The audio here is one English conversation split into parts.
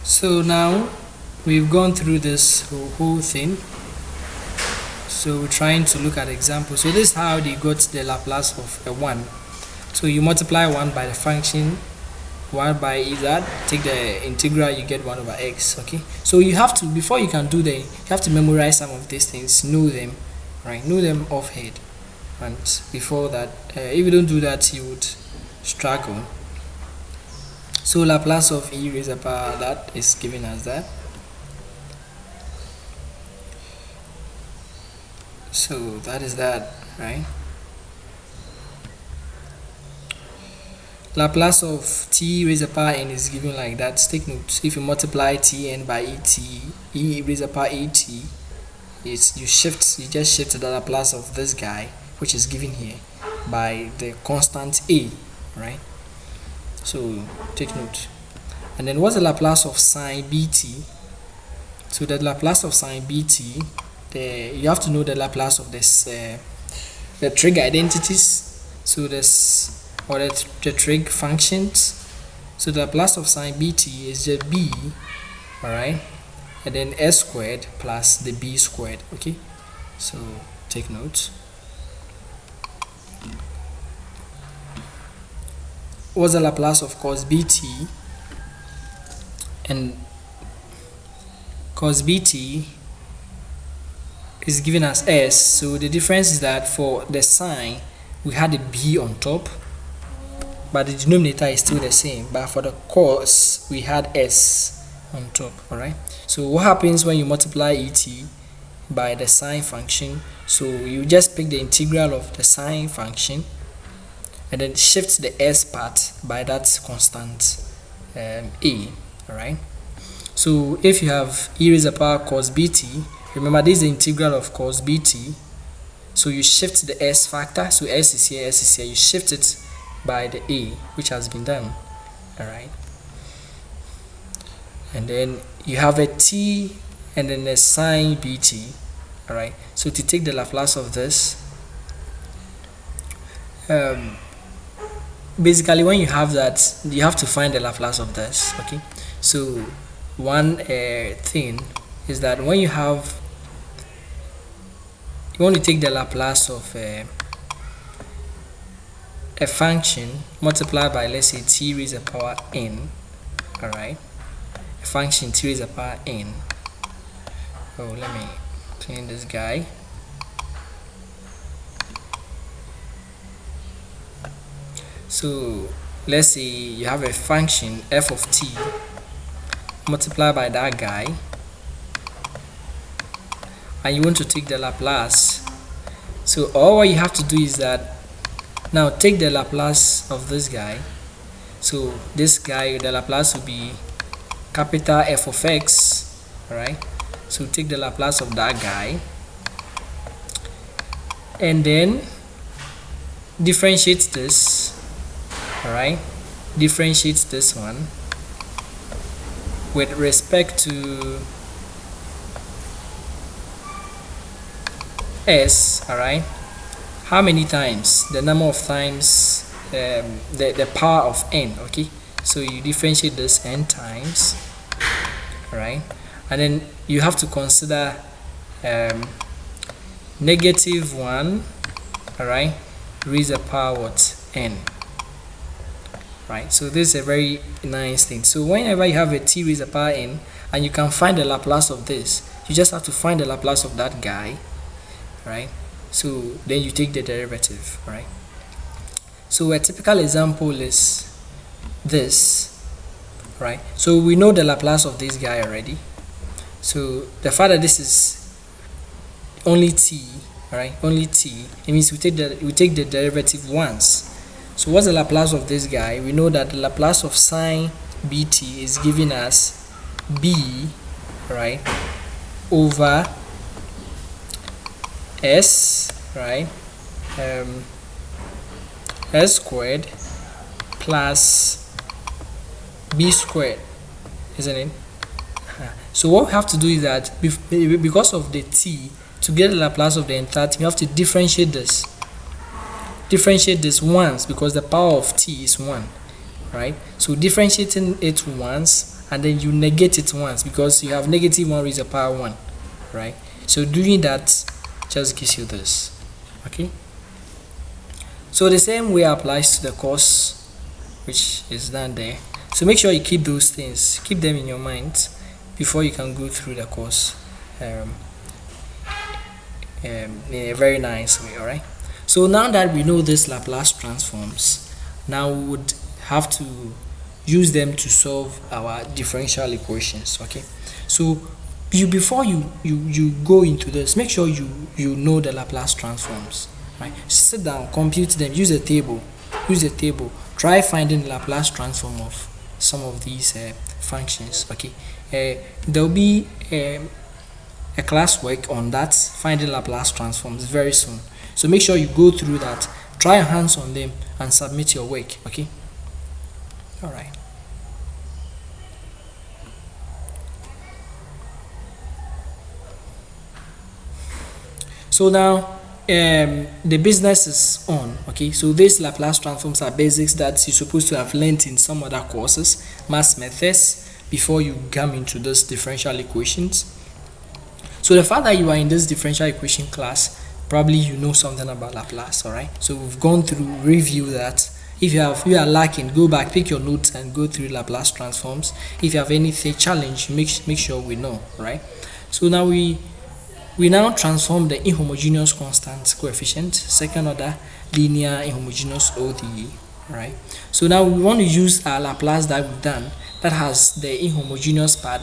So now we've gone through this whole thing. So we're trying to look at examples. So this is how they got the Laplace of a 1. So you multiply 1 by the function 1 by z, take the integral, you get 1 over x. Okay, so you have to, before you can do that, you have to memorize some of these things, know them, right? Know them off head. And before that, if you don't do that, you would struggle. So Laplace of e raised to the power, that is given as that. So that is that, right? Laplace of t raised to the power n is given like that. Take note, if you multiply tn by et, e raised to the power at, you just shift the Laplace of this guy, which is given here, by the constant a, right? So take note. And then what's the Laplace of sine bt? So the Laplace of sine bt, you have to know the Laplace of this, the trig identities. So this, or the trig functions. So the Laplace of sine bt is just b, all right, and then s squared plus the b squared. Okay, so take note. What's the Laplace of cos bt? And cos bt is given as s. So the difference is that for the sine we had a b on top, but the denominator is still the same. But for the cos we had s on top. All right, so what happens when you multiply et by the sine function? So you just pick the integral of the sine function and then shift the s part by that constant a. All right, so if you have e raised to the power cos bt, remember this is the integral of cos bt, so you shift the s factor, so s is here, s is here, you shift it by the a, which has been done. All right, and then you have a t and then a sine bt. All right, so to take the Laplace of this, basically when you have that, you have to find the Laplace of this. Okay, so one thing is that when you want to take the Laplace of a function multiplied by, let's say, t raised to the power n. All right, a function t raised to the power n. Oh, let me clean this guy. So let's say you have a function f of t multiplied by that guy, and you want to take the Laplace. So all what you have to do is that now take the Laplace of this guy. So this guy, the Laplace will be capital F of x. All right, so take the Laplace of that guy and then differentiate this. All right, differentiate this one with respect to s. All right, how many times? The number of times, the power of n. Okay, so you differentiate this n times. All right, and then you have to consider negative 1. All right, raise the power what? N. Right, so this is a very nice thing. So whenever you have a t raised to the power n and you can find the Laplace of this, you just have to find the Laplace of that guy, right? So then you take the derivative. Right, so a typical example is this, right? So we know the Laplace of this guy already. So the fact that this is only t, right, only t, it means we take the derivative once. So what's the Laplace of this guy? We know that the Laplace of sine bt is given as b, right, over s, right, s squared plus b squared, isn't it? So what we have to do is that because of the t, to get the Laplace of the entire thing, you have to differentiate this once, because the power of t is 1, right? So differentiating it once and then you negate it once, because you have negative 1 raised to the power 1, right? So doing that just gives you this. Okay, so the same way applies to the cos, which is down there. So make sure you keep those things, keep them in your mind before you can go through the course in a very nice way. All right, so now that we know this Laplace transforms, now we would have to use them to solve our differential equations. Okay, so before you go into this, make sure you know the Laplace transforms, right? Sit down, compute them, use a table, try finding the Laplace transform of some of these functions. Okay, there will be a classwork on that, finding Laplace transforms, very soon, so make sure you go through that, try your hands on them and submit your work. Okay, all right. So now the business is on. Okay, so these Laplace transforms are basics that you're supposed to have learned in some other courses, math methods, before you come into this differential equations. So the fact that you are in this differential equation class, probably you know something about Laplace. All right, so we've gone through, review that. If you are lacking, go back, pick your notes and go through Laplace transforms. If you have anything challenge, make sure we know. Right, so now we now transform the inhomogeneous constant coefficient, second order linear inhomogeneous ODE. Right, so now we want to use our Laplace that we've done that has the inhomogeneous part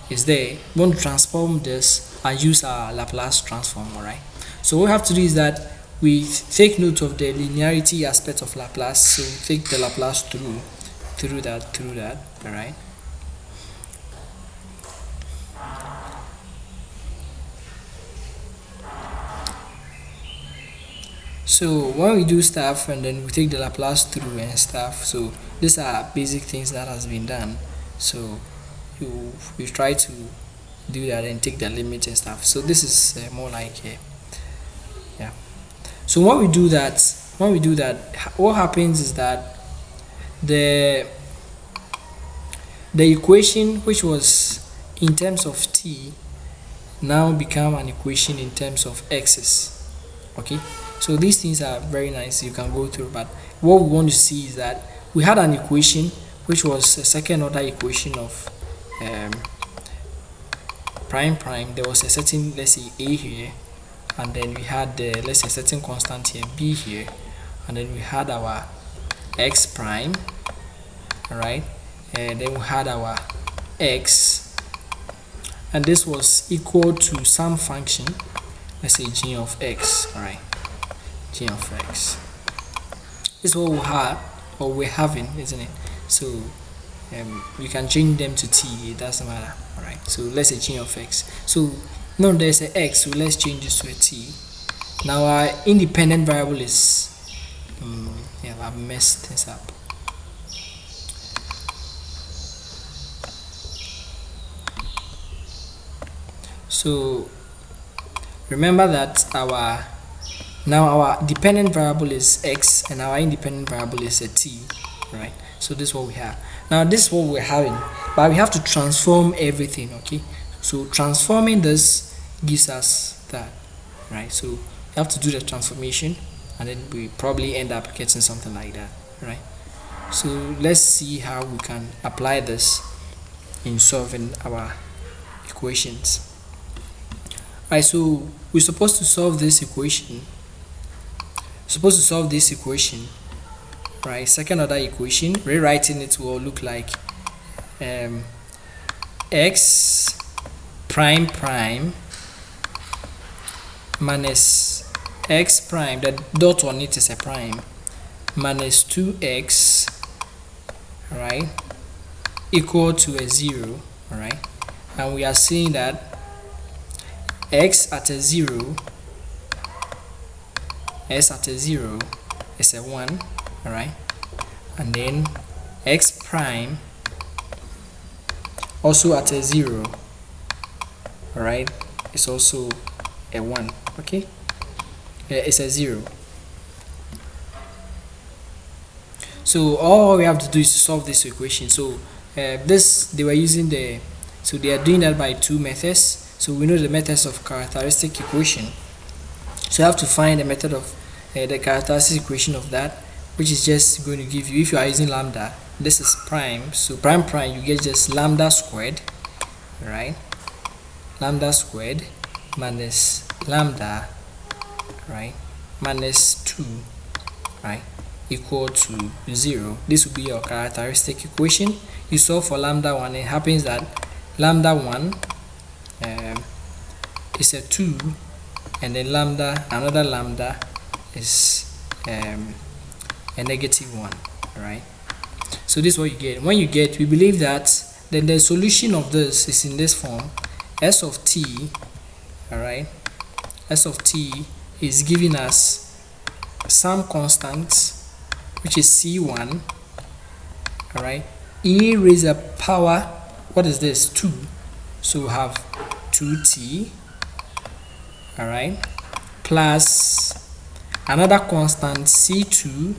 is there. We want to transform this and use our Laplace transform. All right, so what we have to do is that we take note of the linearity aspect of Laplace, so we take the Laplace through that. All right, so when we do stuff and then we take the Laplace through and stuff, so these are basic things that has been done. So you try to do that and take the limit and stuff. So this is more like yeah. So when we do that, what happens is that the equation which was in terms of t now become an equation in terms of x's. Okay, so these things are very nice, you can go through, but what we want to see is that we had an equation which was a second order equation of prime. There was a certain, let's say, a here, and then we had let's say a certain constant here, b here, and then we had our x prime. All right, and then we had our x, and this was equal to some function, let's say g of x. All right, g of x. This is what we have, or we're having, isn't it? So you can change them to t, it doesn't matter. All right, so let's say g of x. So no, there's an x, so let's change this to a t. Now our independent variable is yeah, I've messed this up. So remember that our dependent variable is x and our independent variable is a t, right? So this is what we have. Now this is what we're having, but we have to transform everything. Okay, so transforming this gives us that, right? So you have to do the transformation and then we probably end up getting something like that, right? So let's see how we can apply this in solving our equations. Right, so we're supposed to solve this equation. Right, second order equation. Rewriting it will look like x prime prime minus x prime, the dot on it is a prime, minus 2x, right, equal to a 0. All right, and we are seeing that x at a 0 is a 1. All right, and then x prime also at a 0, all right, it's also a 1. Okay, it's a 0. So all we have to do is solve this equation. So this they were using so they are doing that by two methods. So we know the methods of characteristic equation, so you have to find the method of the characteristic equation of that, which is just going to give you, if you are using lambda, this is prime, so prime you get just lambda squared, right? Lambda squared minus lambda, right, minus 2, right, equal to 0. This will be your characteristic equation. You solve for lambda 1. It happens that lambda 1 is a 2, and then another lambda is a negative 1. Right, so this is what you get. When you get, we believe that then the solution of this is in this form: s of t, all right, s of t is giving us some constant, which is c1, all right, e raised to the power, what is this, 2, so we have 2t, all right, plus another constant c2,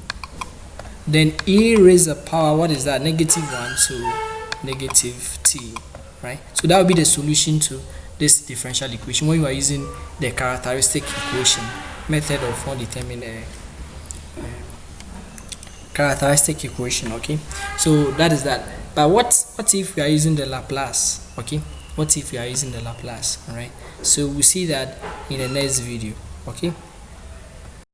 then e raised to the power, what is that, negative 1, so negative t, right? So that will be the solution to this differential equation when you are using the characteristic equation method of undetermined characteristic equation. Okay, so that is that. But what if we are using the Laplace? Okay, what if we are using the Laplace? All right, so we'll see that in the next video. Okay.